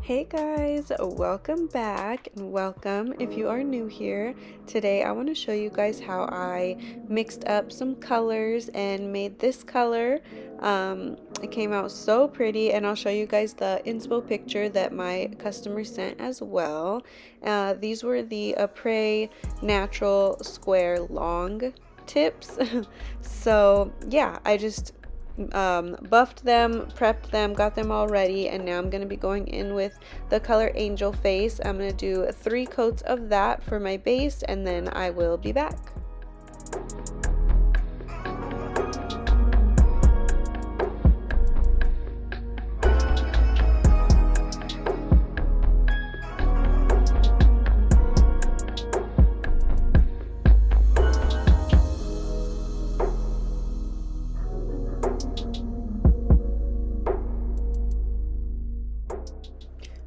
Hey guys, welcome back and welcome if you are new here. Today I want to show you guys how I mixed up some colors and made this color. It came out so pretty, and I'll show you guys the inspo picture that my customer sent as well. These were the Apres natural square long tips. So yeah, I just buffed them, prepped them, got them all ready, and now I'm going to be going in with the color Angel Face. I'm going to do 3 coats of that for my base, and then I will be back.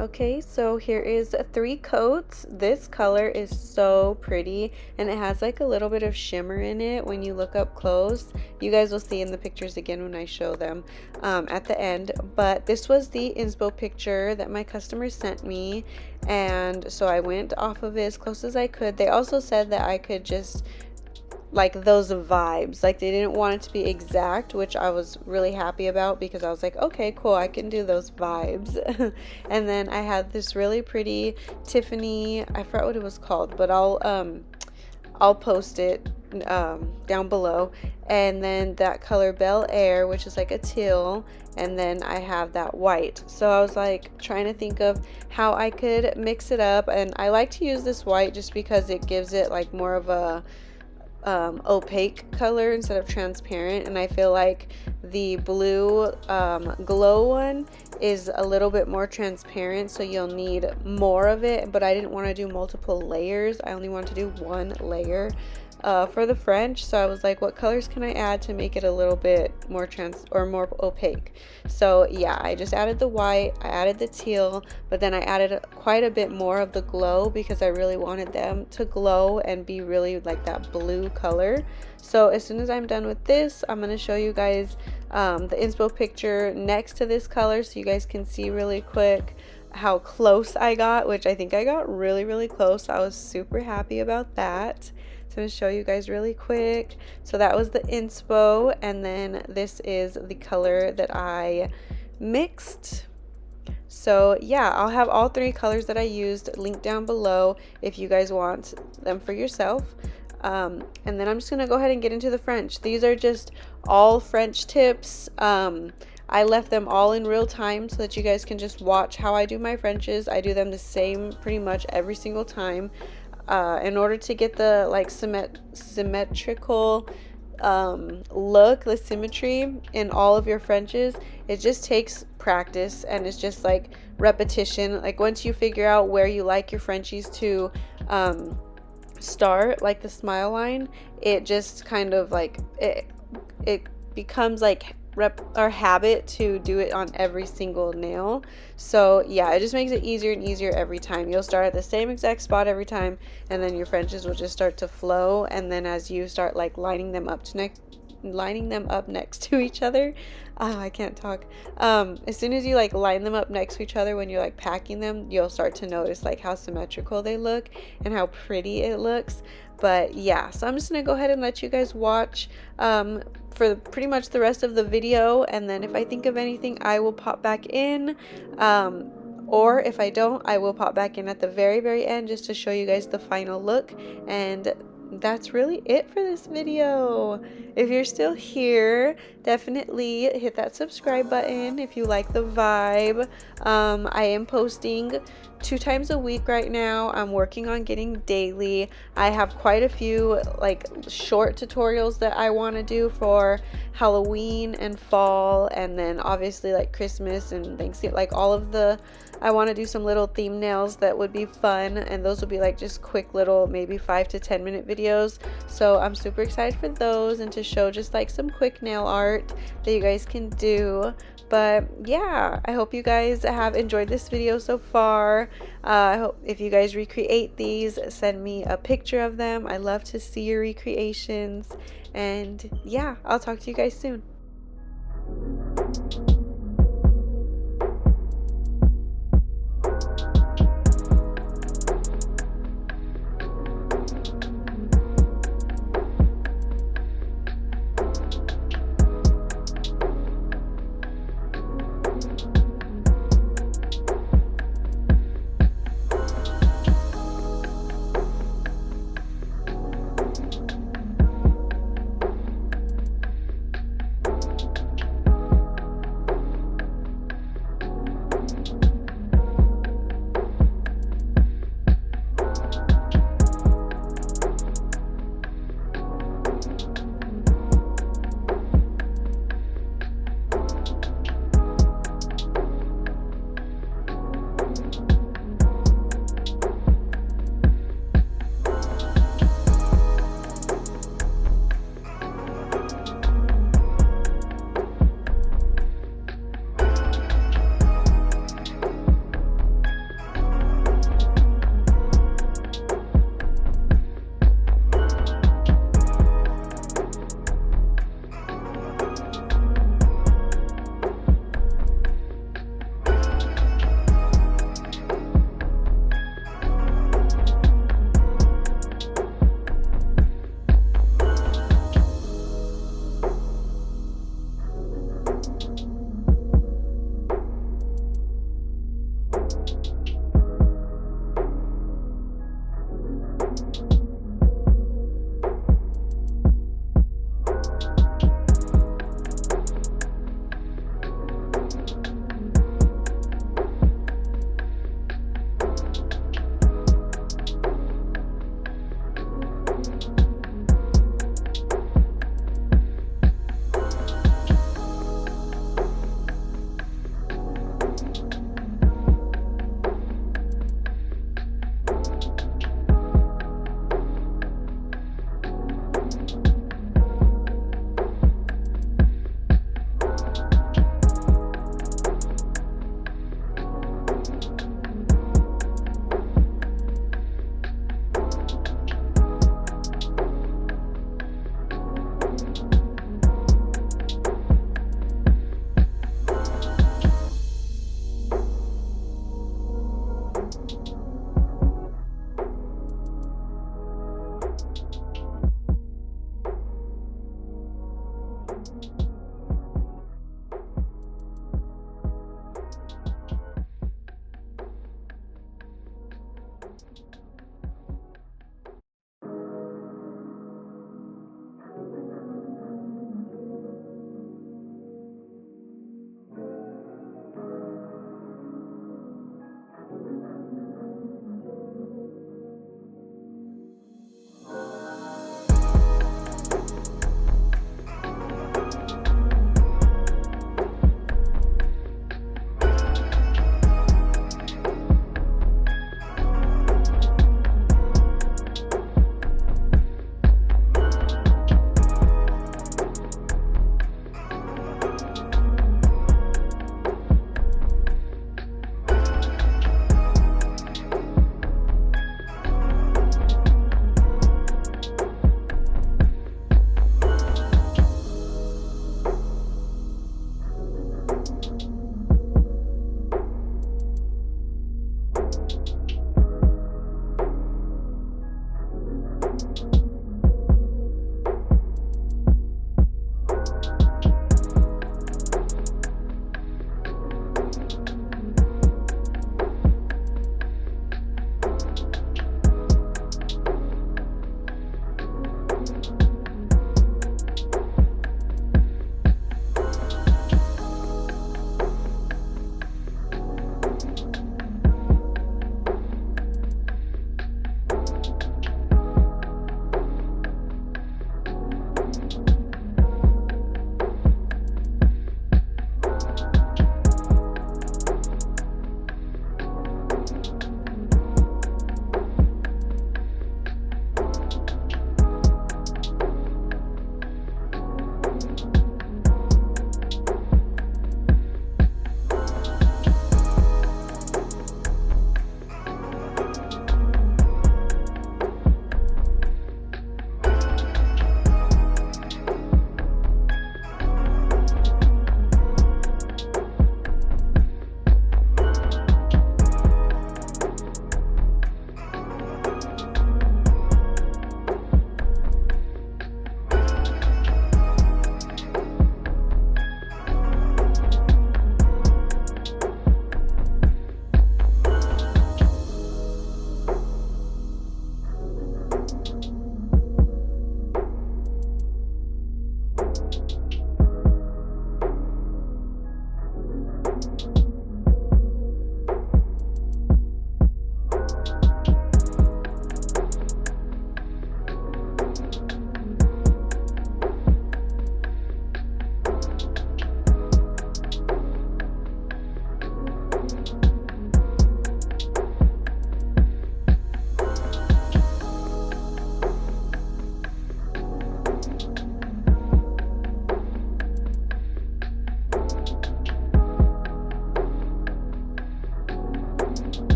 Okay, so here is 3 coats. This color is so pretty, and it has like a little bit of shimmer in it when you look up close. You guys will see in the pictures again when I show them at the end. But this was the inspo picture that my customer sent me, and so I went off of it as close as I could. They also said that I could just like those vibes, like they didn't want it to be exact, which I was really happy about because I was like, okay, cool, I can do those vibes. And then I had this really pretty Tiffany, I forgot what it was called, but I'll post it down below. And then that color Bel Air, which is like a teal, and then I have that white. So I was like trying to think of how I could mix it up, and I like to use this white just because it gives it like more of a opaque color instead of transparent, and I feel like the blue glow one is a little bit more transparent, so you'll need more of it, but I didn't want to do multiple layers. I only wanted to do 1 layer for the French, so I was like, what colors can I add to make it a little bit more more opaque? So yeah, I just added the white, I added the teal, but then I added quite a bit more of the glow because I really wanted them to glow and be really like that blue color. So as soon as I'm done with this, I'm going to show you guys the inspo picture next to this color so you guys can see really quick how close I got, which I think I got really close. I was super happy about that. So I'm going to show you guys really quick. So that was the inspo, and then this is the color that I mixed. So yeah, I'll have all 3 colors that I used linked down below if you guys want them for yourself. And then I'm just going to go ahead and get into the French. These are just all French tips. I left them all in real time so that you guys can just watch how I do my Frenches. I do them the same pretty much every single time. In order to get the like symmetrical look, the symmetry in all of your Frenches, it just takes practice, and it's just like repetition. Like once you figure out where you like your Frenchies to start, like the smile line, it just kind of like it becomes like habit to do it on every single nail. So yeah, it just makes it easier and easier every time. You'll start at the same exact spot every time, and then your Frenches will just start to flow. And then as you start like lining them up next to each other, I can't talk. As soon as you like line them up next to each other when you're like packing them, you'll start to notice like how symmetrical they look and how pretty it looks. But yeah, so I'm just gonna go ahead and let you guys watch for pretty much the rest of the video, and then if I think of anything, I will pop back in, or if I don't, I will pop back in at the very end just to show you guys the final look. And that's really it for this video. If you're still here, definitely hit that subscribe button if you like the vibe. I am posting 2 times a week right now. I'm working on getting daily. I have quite a few like short tutorials that I want to do for Halloween and fall, and then obviously like Christmas and Thanksgiving, like all of the, I want to do some little theme nails that would be fun, and those will be like just quick little maybe 5 to 10 minute videos. So I'm super excited for those and to show just like some quick nail art that you guys can do. But yeah, I hope you guys have enjoyed this video so far. I hope if you guys recreate these, send me a picture of them. I love to see your recreations. And yeah, I'll talk to you guys soon.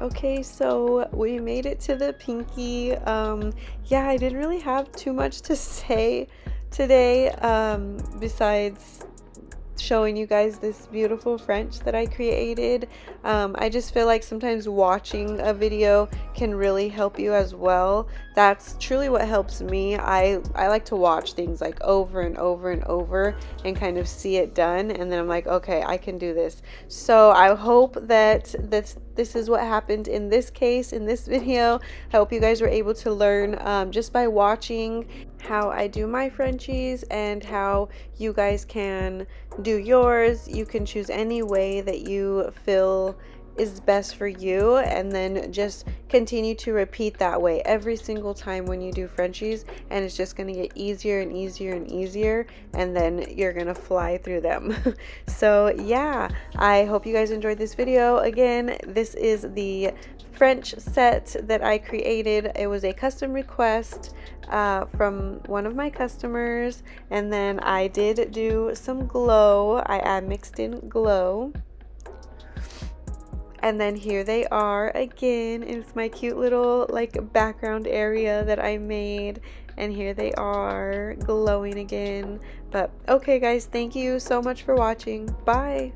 Okay, so we made it to the pinky. Yeah, I didn't really have too much to say today, besides showing you guys this beautiful French that I created. I just feel like sometimes watching a video can really help you as well. That's truly what helps me. I like to watch things like over and over and over and kind of see it done, and then I'm like, okay, I can do this. So I hope that this is what happened in this case, in this video. I hope you guys were able to learn just by watching how I do my Frenchies and how you guys can do yours. You can choose any way that you feel is best for you, and then just continue to repeat that way every single time when you do Frenchies, and it's just going to get easier and easier and easier, and then you're going to fly through them. So yeah, I hope you guys enjoyed this video. Again, this is the French set that I created. It was a custom request from one of my customers, and then I did do some glow. I mixed in glow, and then here they are again. It's my cute little like background area that I made, and here they are glowing again. But okay guys, thank you so much for watching. Bye.